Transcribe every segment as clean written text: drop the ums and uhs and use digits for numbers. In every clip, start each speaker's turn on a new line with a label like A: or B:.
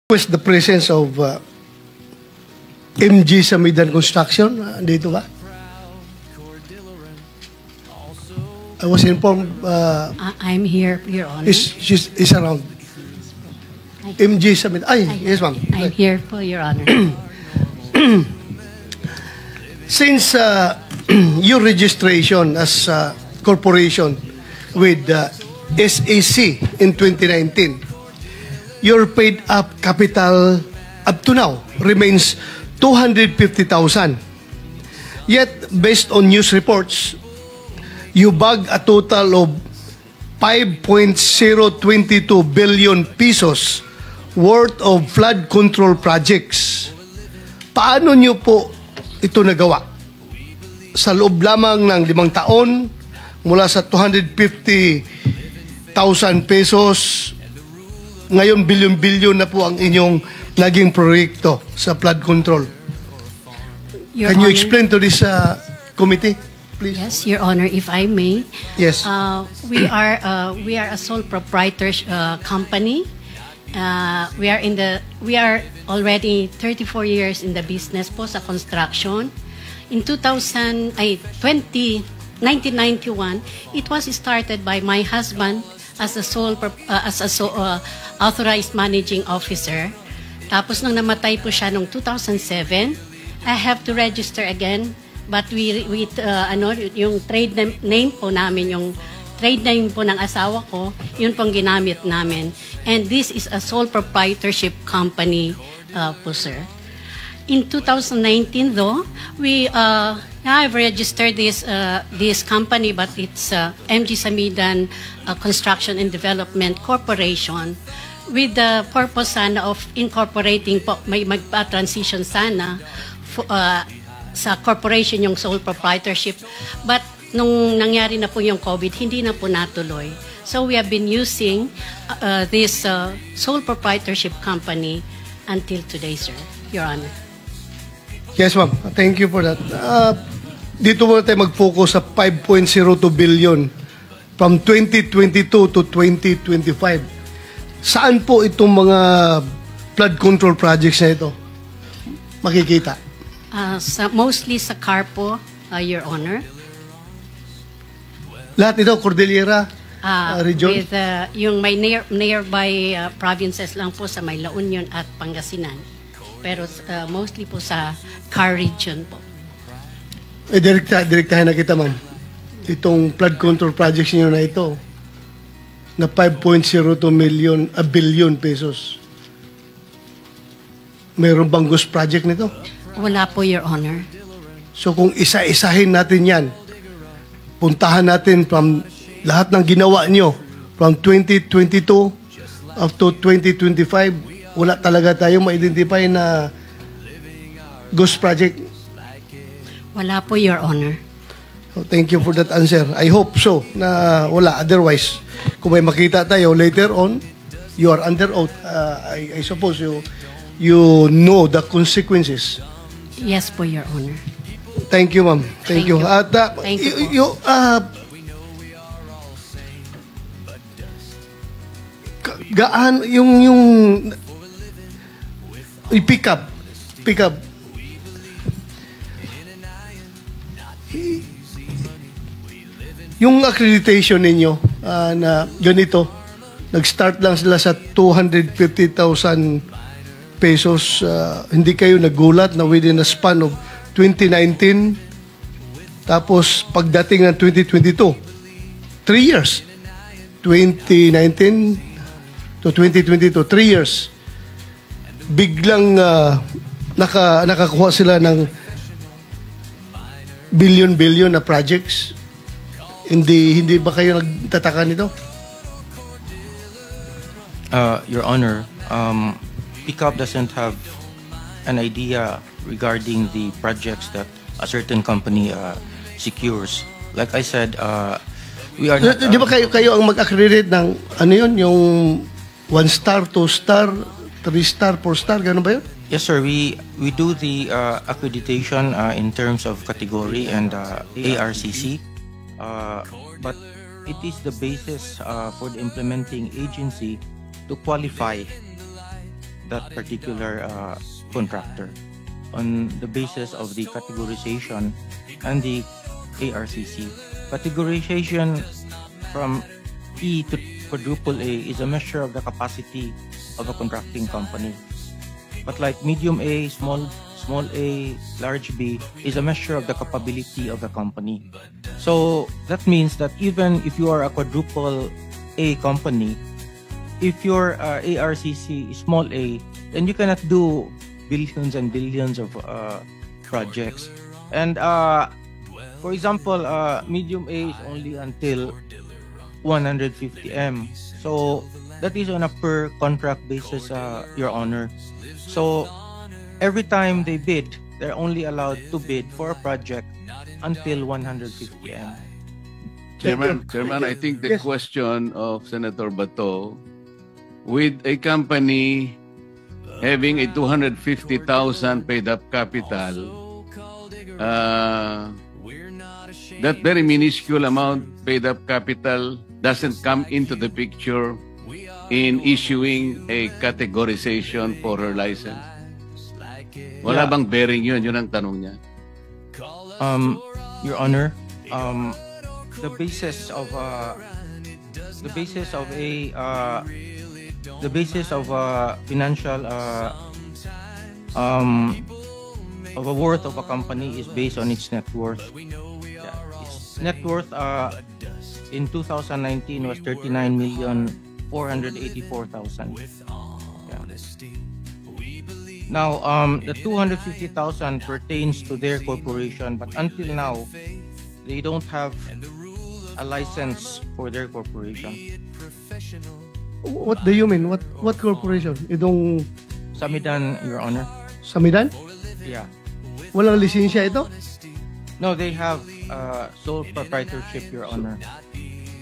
A: request the presence of MG Samidan Construction. Dito ba? I was informed
B: I'm here, Your Honor.
A: is around. MG Samidan. Ay, yes ma'am.
B: I'm here po, Your Honor.
A: Since your registration as a corporation with SAC in 2019, your paid up capital up to now remains 250,000. Yet, based on news reports, you bag a total of 5.022 billion pesos worth of flood control projects. Paano nyo po ito nagawa? Sa loob lamang ng 5 taon, mula sa 250,000 pesos, ngayon bilyon-bilyon na po ang inyong naging proyekto sa flood control.
B: Your
A: Can you
B: Honor,
A: explain to this committee, please?
B: Yes, Your Honor, if I may.
A: Yes.
B: We are a sole proprietor company. We are already 34 years in the business po sa construction. In 1991, it was started by my husband as a authorized managing officer. Tapos nung namatay po siya noong 2007, I have to register again, but yung trade name po namin, yung trade name po ng asawa ko, yun pong ginamit namin. And this is a sole proprietorship company po, sir. In 2019 though, we have registered this company, but it's MG Samidan Construction and Development Corporation, with the purpose sana of incorporating po, may magpa-transition sana sa corporation yung sole proprietorship. But nung nangyari na po yung COVID, hindi na po natuloy. So we have been using this sole proprietorship company until today, sir, Your Honor.
A: Yes, ma'am. Thank you for that. Dito muna tayo mag-focus sa 5.02 billion from 2022 to 2025. Saan po itong mga flood control projects na ito makikita?
B: Mostly sa CARPO, Your Honor.
A: Lahat ito, Cordillera region?
B: With yung may nearby provinces lang po sa may La Union at Pangasinan. Pero mostly po sa CAR region po.
A: Direktahin na kita, ma'am. Itong flood control projects niyo na ito, na 5.02 billion pesos. Mayroon bang ghost project nito?
B: Wala po, Your Honor.
A: So kung isa-isahin natin yan, puntahan natin from lahat ng ginawa nyo, from 2022 up to 2025, wala talaga tayong ma-identify na ghost project.
B: Wala po, Your Honor.
A: So, thank you for that answer. I hope so na wala. Otherwise, kung may makita tayo later on, you are under oath. I suppose you know the consequences.
B: Yes po, Your Honor.
A: Thank you, ma'am. Thank you. At
B: Thank you
A: gaan yung pick up yung accreditation ninyo na ganito, nag-start lang sila sa 250,000 pesos. Hindi kayo nagulat na within a span of 2019, tapos pagdating ng 2022, 3 years, 2019 to 2022, 3 years, biglang nakakuha sila ng billion na projects. Hindi ba kayo nagtataka nito?
C: Your Honor, PICAP doesn't have an idea regarding the projects that a certain company secures. Like I said, we are not...
A: Di ba kayo ang mag-accredit ng ano yun, yung 1 star, 2 star, 3 star, 4 star, gano'n ba yun?
C: Yes, sir. We do the accreditation in terms of category and ARCC, but it is the basis for the implementing agency to qualify that particular contractor on the basis of the categorization and the ARCC. Categorization from E to quadruple A is a measure of the capacity of a contracting company. But like medium A, small a, large B is a measure of the capability of the company. So that means that even if you are a quadruple A company, if your ARCC is small a, then you cannot do billions and billions of projects. And for example, medium A is only until 150 M. So that is on a per contract basis, Your Honor. So every time they bid, they're only allowed to bid for a project until 150 M.
D: Chairman, I think the question of Senator Bato, with a company having a 250,000 paid-up capital, that very minuscule amount paid-up capital doesn't come into the picture in issuing a categorization for her license. Wala bang bearing yun? Yun ang tanong niya.
C: Your Honor, the basis of financial of a worth of a company is based on its net worth. Yeah, its net worth in 2019 was 39,484,000. Yeah. Now, the 250,000 pertains to their corporation, but until now, they don't have a license for their corporation.
A: What do you mean? What corporation? Itong
C: Samidan, Your Honor.
A: Samidan?
C: Yeah.
A: Walang lisensya ito?
C: No, they have sole proprietorship, Your Honor.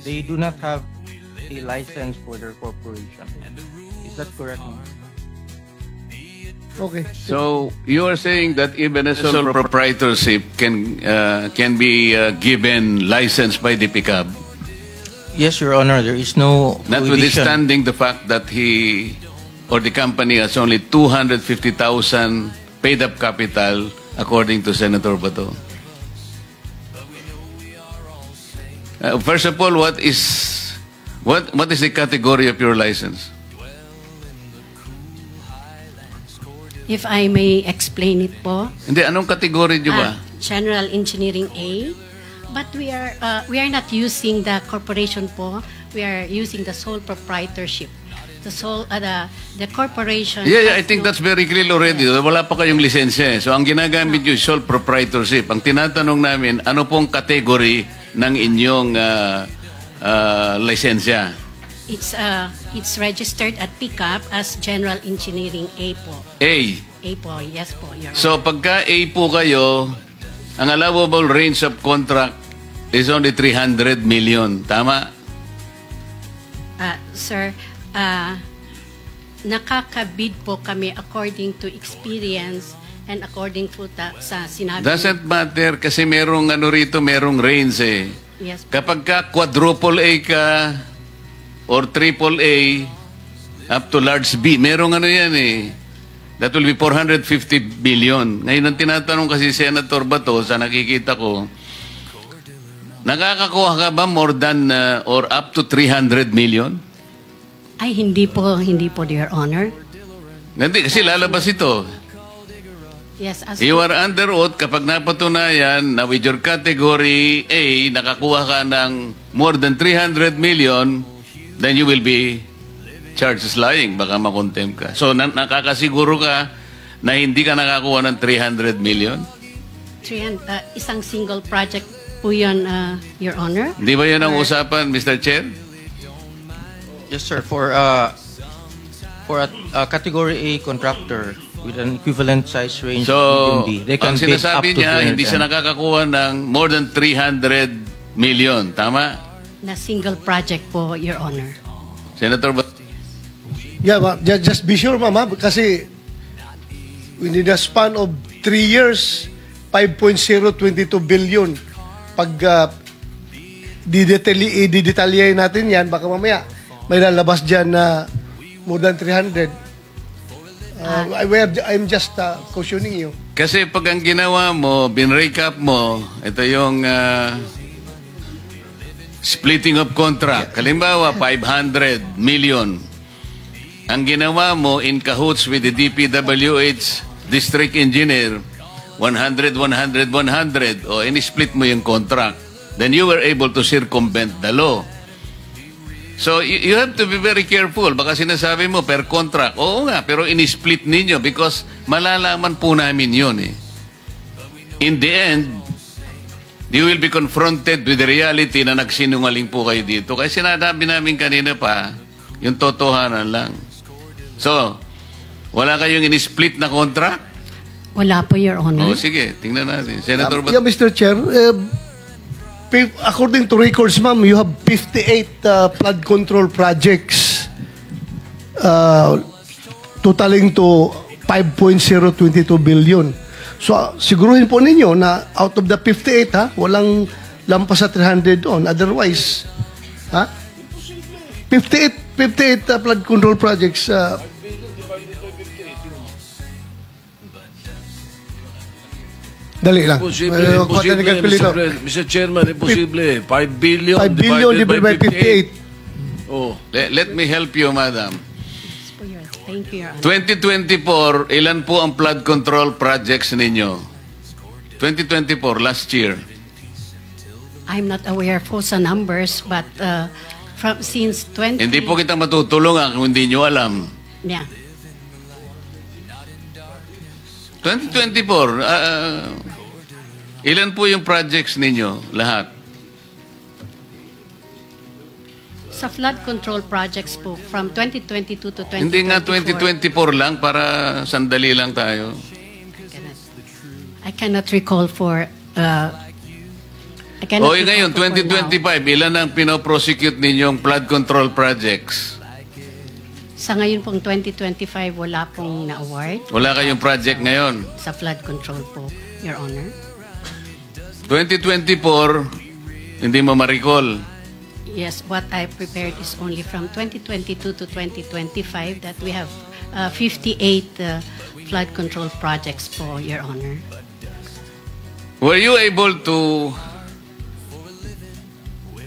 C: They do not have a license for their corporation. Is that correct?
A: Okay.
D: So you are saying that even a sole proprietorship can be given license by the PICAB,
C: Yes, Your Honor. There is no prohibition.
D: notwithstanding the fact that he or the company has only 250,000 paid-up capital, according to Senator Bato. First of all, what is the category of your license?
B: If I may explain it po.
D: Hindi, anong category niyo ba?
B: General Engineering A. But we are not using the corporation po. We are using the sole proprietorship. The corporation.
D: Yeah, I
B: has
D: think
B: no-
D: that's very clear already. Wala pa kayong lisensya. So ang ginagamit nyo is sole proprietorship. Ang tinatanong namin, ano pong category ng inyong lisensya?
B: It's registered at PICAP as General Engineering A po.
D: A.
B: A po, yes po, Your Honor.
D: So pagka A po kayo, ang allowable range of contract is only 300 million. Tama?
B: Sir, nakakabid po kami according to experience and according to sa sinabi.
D: Doesn't matter kasi merong merong range eh.
B: Yes po.
D: Kapag ka quadruple A ka or triple A up to large B, merong yan eh. That will be 450 billion. Ngayon ang tinatanong kasi Senator Bato, sa nakikita ko, nakakakuha ka ba more than or up to 300 million?
B: Ay, hindi po, Your Honor.
D: Hindi, kasi lalabas ito.
B: Yes, as
D: You are under oath kapag napatunayan na with your category A, nakakuha ka ng more than 300 million, then you will be charged as lying. Baka makontempt ka. So, nakakasiguro ka na hindi ka nakakuha ng 300 million?
B: isang single project po yun, Your Honor.
D: Di ba yan ang usapan, Mr. Chair?
C: Yes, sir. For a category A contractor with an equivalent size range
D: So,
C: medium B, they can
D: ang
C: bid up
D: sinasabi
C: to
D: niya, hindi
C: 300.
D: siya nakakakuha ng more than 300 million. Tama?
B: Na single project po, Your Honor.
D: Senator
A: Yeah, just be sure, mama, kasi within the span of 3 years, 5.022 billion. Pag didetalyahin natin yan, baka mamaya may lalabas dyan na more than 300. I'm just cautioning you.
D: Kasi pag ang ginawa mo, binrecap mo, ito yung splitting of contract. Halimbawa, 500 million. Ang ginawa mo in cahoots with the DPWH district engineer, 100, 100, 100, o in-split mo yung contract. Then you were able to circumvent the law. So you have to be very careful. Baka sinasabi mo per contract. Oo nga, pero in-split ninyo because malalaman po namin yun eh. In the end, you will be confronted with the reality na nagsinungaling po kayo dito. Kaya sinasabi namin kanina pa, yung totohanan lang. So, wala kayong in-split na contract?
B: Wala po, Your Honor.
D: O sige, tingnan natin. Senator
A: Yeah, Mr. Chair, according to records, ma'am, you have 58 flood control projects totaling to 5.022 billion. So, siguruhin po ninyo na out of the 58, walang lampas sa 300 doon. Otherwise, 58 flood control projects. Dali lang.
E: Mr. Chairman, imposible. 5 billion
A: 5 billion divided by 58.
E: Oh.
D: let me help you, madam.
B: Thank you, Your Honor.
D: 2024, ilan po ang flood control projects ninyo? 2024, last year.
B: I'm not aware po sa numbers, but since 20...
D: Hindi po kita matutulungan kung hindi nyo alam.
B: Yeah.
D: 2024, ilan po yung projects ninyo? Lahat?
B: Sa flood control projects po, from 2022 to 2024.
D: Hindi nga 2024 lang para sandali lang tayo.
B: I cannot recall for...
D: O ngayon, 2025, ilan ang pinoprosecute ninyong flood control projects?
B: Sa ngayon pong 2025, wala pong na-award.
D: Wala kayong project ngayon?
B: Sa flood control po, Your Honor.
D: 2024, hindi mo ma-recall.
B: Yes, what I prepared is only from 2022 to 2025 that we have 58 flood control projects po, Your Honor.
D: Were you able to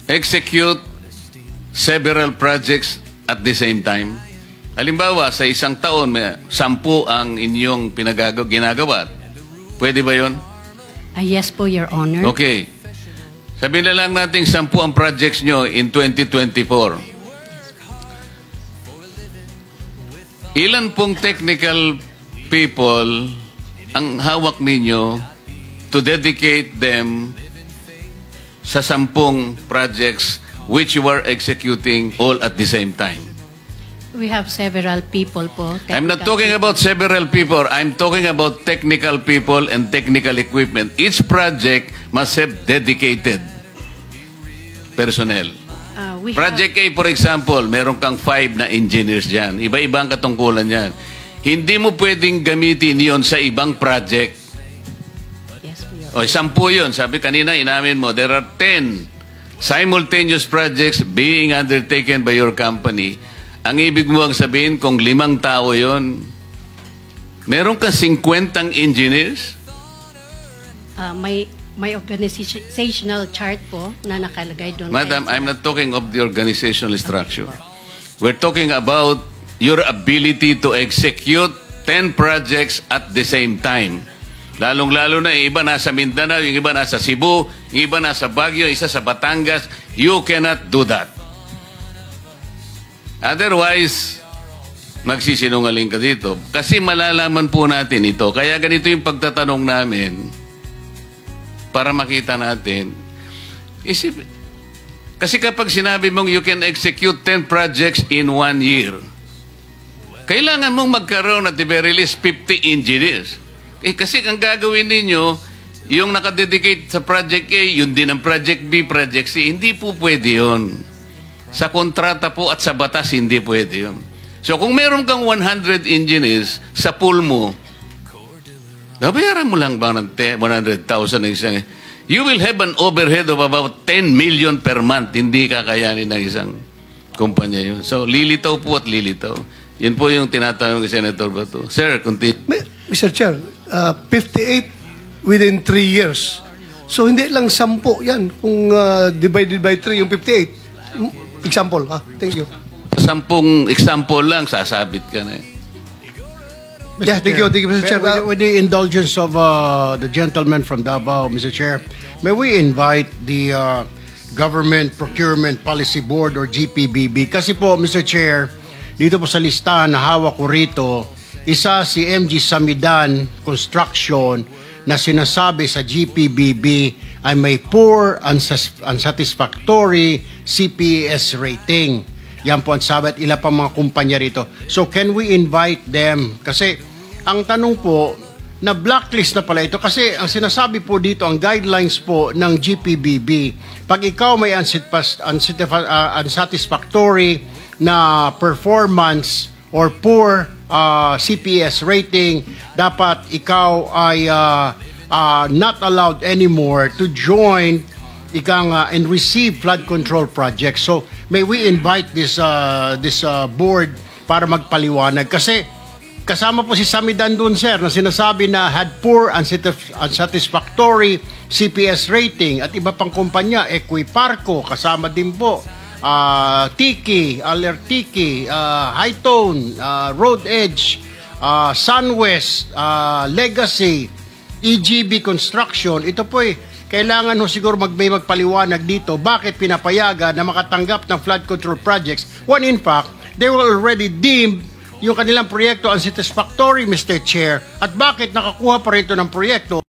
D: execute several projects at the same time? Halimbawa, sa isang taon, may 10 ang inyong ginagawa. Pwede ba yun?
B: Yes po, Your Honor.
D: Okay. Sabihin na lang natin 10 ang projects nyo in 2024. Ilan pong technical people ang hawak ninyo to dedicate them sa 10 projects which you are executing all at the same time?
B: We have several people po.
D: I'm not talking about several people. I'm talking about technical people and technical equipment. Each project must have dedicated personnel. Project A, for example, meron kang 5 na engineers dyan. Iba-iba ang katungkulan yan. Hindi mo pwedeng gamitin yon sa ibang project.
B: Yes,
D: O, 10 yun. Sabi kanina, inamin mo, there are 10 simultaneous projects being undertaken by your company. Ang ibig mo ang sabihin, kung 5 tao yon, meron ka 50 engineers?
B: May organizational chart po na nakalagay doon.
D: Madam, I'm not talking of the organizational structure. We're talking about your ability to execute 10 projects at the same time. Lalong-lalo na, yung iba nasa Mindanao, yung iba nasa Cebu, yung iba nasa Baguio, isa sa Batangas. You cannot do that. Otherwise, magsisinungaling ka dito. Kasi malalaman po natin ito. Kaya ganito yung pagtatanong namin para makita natin. Kasi kapag sinabi mong you can execute 10 projects in 1 year, kailangan mong magkaroon at the very least 50 engineers. Kasi ang gagawin ninyo, yung nakadedicate sa Project A, yun din ang Project B, Project C. Hindi po pwede yun. Sa kontrata po at sa batas, hindi pwede yun. So kung meron kang 100 engineers sa pool mo, nabayaran mo lang ba ng 100,000 na isang... You will have an overhead of about 10 million per month. Hindi kakayanin ng isang kumpanya yun. So lilitaw po at lilitaw. Yun po yung tinatanong ni Senator Bato. Sir, continue.
A: Mr. Chair, 58 within 3 years. So hindi lang 10 yan kung divided by 3 yung 58. Example, ha? Thank you.
D: 10 example lang, sasabit ka na eh.
A: Yeah, thank you, Mr. Chair.
F: With the indulgence of the gentleman from Davao, Mr. Chair, may we invite the Government Procurement Policy Board or GPBB? Kasi po, Mr. Chair, dito po sa listahan na hawak ko rito, isa si MG Samidan Construction na sinasabi sa GPBB ay may poor, unsatisfactory CPS rating. Yan po ang sabi at ilan pang mga kumpanya rito. So can we invite them? Kasi ang tanong po, na blacklist na pala ito. Kasi ang sinasabi po dito, ang guidelines po ng GPBB, pag ikaw may unsatisfactory na performance or poor CPS rating, dapat ikaw ay not allowed anymore to join and receive flood control projects. So may we invite this board para magpaliwanag kasi kasama po si Samidan dun, sir, na sinasabi na had poor unsatisfactory CPS rating at iba pang kumpanya, Equiparco kasama din po, Tiki, Alertiki, Hightone, Road Edge, Sunwest, Legacy, EGB Construction. Ito po kailangan ho siguro magpaliwanag dito bakit pinapayagan na makatanggap ng flood control projects when in fact they were already deemed yung kanilang proyekto unsatisfactory, Mr. Chair, at bakit nakakuha pa rin ito ng proyekto